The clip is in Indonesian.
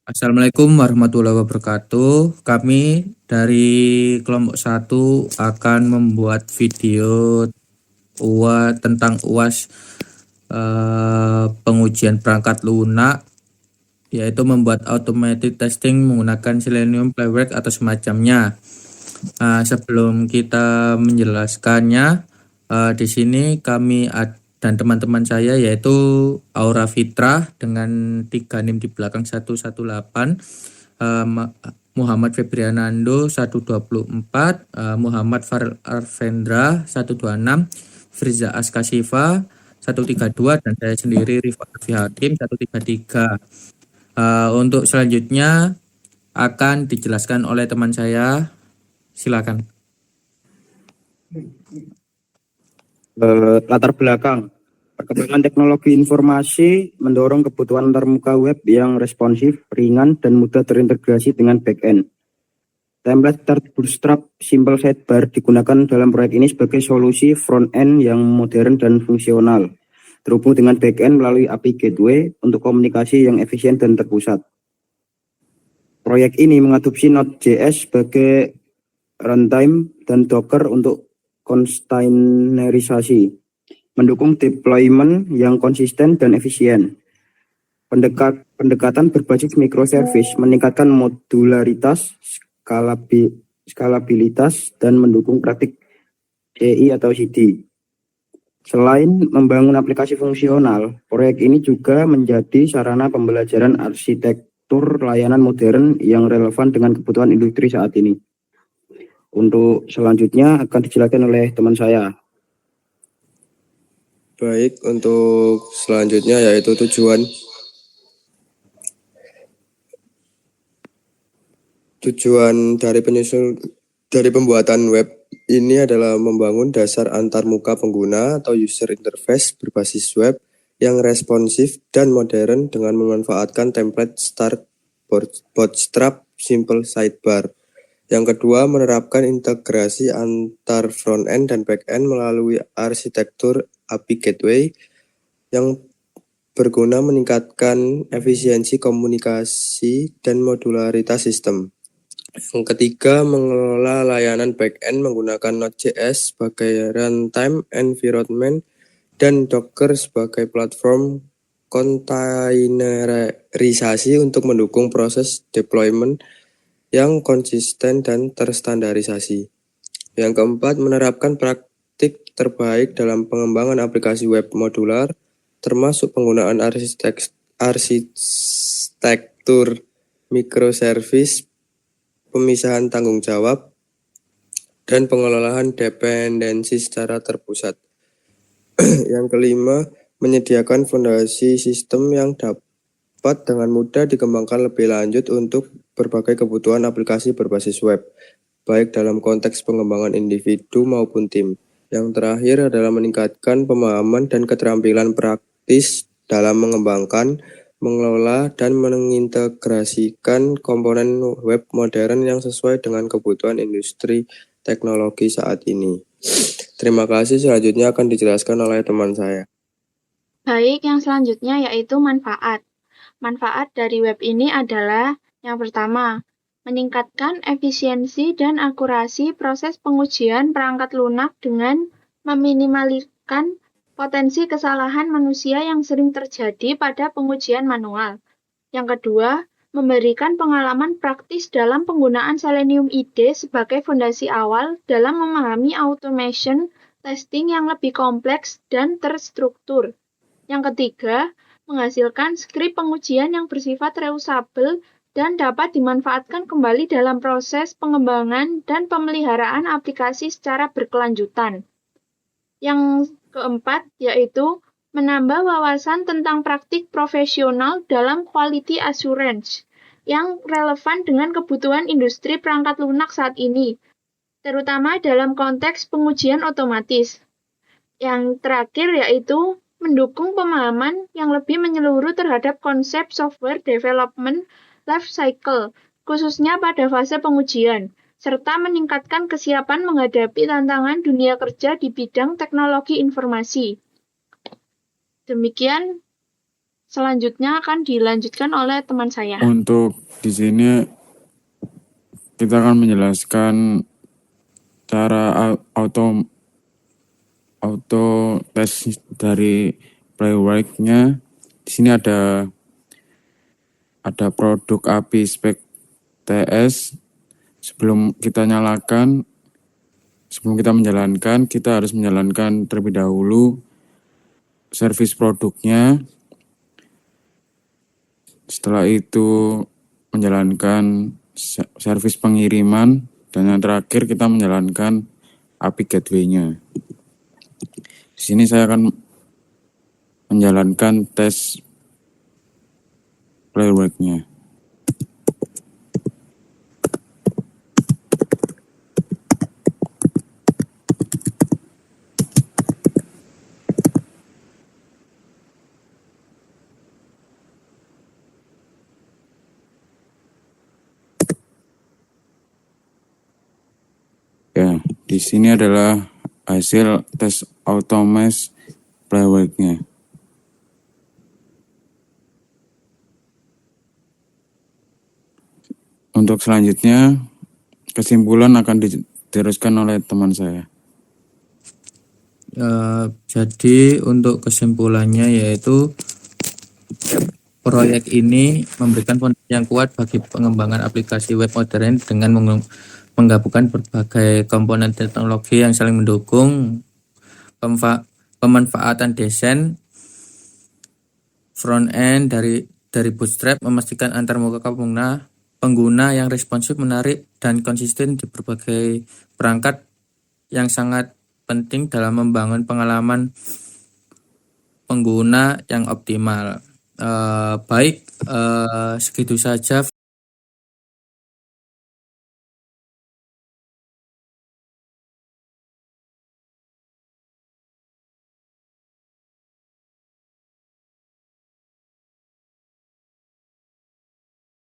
Assalamualaikum warahmatullahi wabarakatuh. Kami dari kelompok 1 akan membuat video tentang UAS pengujian perangkat lunak, yaitu membuat automated testing menggunakan Selenium Playwork atau semacamnya. Sebelum kita menjelaskannya, di sini kami dan teman-teman saya yaitu Aura Fitra dengan 3 NIM di belakang 118, Muhammad Febrianando 124, Muhammad Arvendra 126, Firza Askasifa 132, dan saya sendiri Rifat Hakim 133. Untuk selanjutnya akan dijelaskan oleh teman saya. Silakan. Latar belakang. Perkembangan teknologi informasi mendorong kebutuhan antarmuka web yang responsif, ringan, dan mudah terintegrasi dengan back-end. Template Start Bootstrap Simple Sidebar digunakan dalam proyek ini sebagai solusi front-end yang modern dan fungsional, terhubung dengan back-end melalui API Gateway untuk komunikasi yang efisien dan terpusat. Proyek ini mengadopsi Node.js sebagai runtime dan Docker untuk containerisasi, mendukung deployment yang konsisten dan efisien. Pendekatan berbasis microservice meningkatkan modularitas, skalabilitas, dan mendukung praktik CI atau CD. Selain membangun aplikasi fungsional, proyek ini juga menjadi sarana pembelajaran arsitektur layanan modern yang relevan dengan kebutuhan industri saat ini. Untuk selanjutnya akan dijelaskan oleh teman saya. Baik, untuk selanjutnya yaitu tujuan dari pembuatan web ini adalah membangun dasar antarmuka pengguna atau user interface berbasis web yang responsif dan modern dengan memanfaatkan template Start Bootstrap Simple Sidebar. Yang kedua, menerapkan integrasi antar front-end dan back-end melalui arsitektur API Gateway yang berguna meningkatkan efisiensi komunikasi dan modularitas sistem. Yang ketiga, mengelola layanan back-end menggunakan Node.js sebagai runtime environment dan Docker sebagai platform kontainerisasi untuk mendukung proses deployment yang konsisten dan terstandarisasi. Yang keempat, menerapkan praktik terbaik dalam pengembangan aplikasi web modular, termasuk penggunaan arsitektur microservice, pemisahan tanggung jawab, dan pengelolaan dependensi secara terpusat. Yang kelima, menyediakan fondasi sistem yang dapat dengan mudah dikembangkan lebih lanjut untuk berbagai kebutuhan aplikasi berbasis web, baik dalam konteks pengembangan individu maupun tim. Yang terakhir adalah meningkatkan pemahaman dan keterampilan praktis dalam mengembangkan, mengelola, dan mengintegrasikan komponen web modern yang sesuai dengan kebutuhan industri teknologi saat ini. Terima kasih, selanjutnya akan dijelaskan oleh teman saya. Baik, yang selanjutnya yaitu manfaat. Manfaat dari web ini adalah yang pertama, meningkatkan efisiensi dan akurasi proses pengujian perangkat lunak dengan meminimalkan potensi kesalahan manusia yang sering terjadi pada pengujian manual. Yang kedua, memberikan pengalaman praktis dalam penggunaan Selenium IDE sebagai fondasi awal dalam memahami automation testing yang lebih kompleks dan terstruktur. Yang ketiga, menghasilkan skrip pengujian yang bersifat reusable dan dapat dimanfaatkan kembali dalam proses pengembangan dan pemeliharaan aplikasi secara berkelanjutan. Yang keempat, yaitu menambah wawasan tentang praktik profesional dalam quality assurance yang relevan dengan kebutuhan industri perangkat lunak saat ini, terutama dalam konteks pengujian otomatis. Yang terakhir yaitu mendukung pemahaman yang lebih menyeluruh terhadap konsep software development life cycle, khususnya pada fase pengujian, serta meningkatkan kesiapan menghadapi tantangan dunia kerja di bidang teknologi informasi. Demikian Selanjutnya akan dilanjutkan oleh teman saya. Untuk di sini kita akan menjelaskan cara auto tes dari Playwright-nya. Di sini ada produk API spec TS. Sebelum kita menjalankan, kita harus menjalankan terlebih dahulu service produknya. Setelah itu menjalankan service pengiriman, dan yang terakhir kita menjalankan API gateway-nya. Di sini saya akan menjalankan tes Playwright-nya. Ya, di sini adalah hasil tes automate Playwright-nya. Untuk selanjutnya, kesimpulan akan diteruskan oleh teman saya. Jadi untuk kesimpulannya yaitu proyek ini memberikan fondasi yang kuat bagi pengembangan aplikasi web modern dengan menggabungkan berbagai komponen teknologi yang saling mendukung, pemanfaatan desain front-end dari Bootstrap, memastikan antarmuka pengguna yang responsif, menarik, dan konsisten di berbagai perangkat yang sangat penting dalam membangun pengalaman pengguna yang optimal. Segitu saja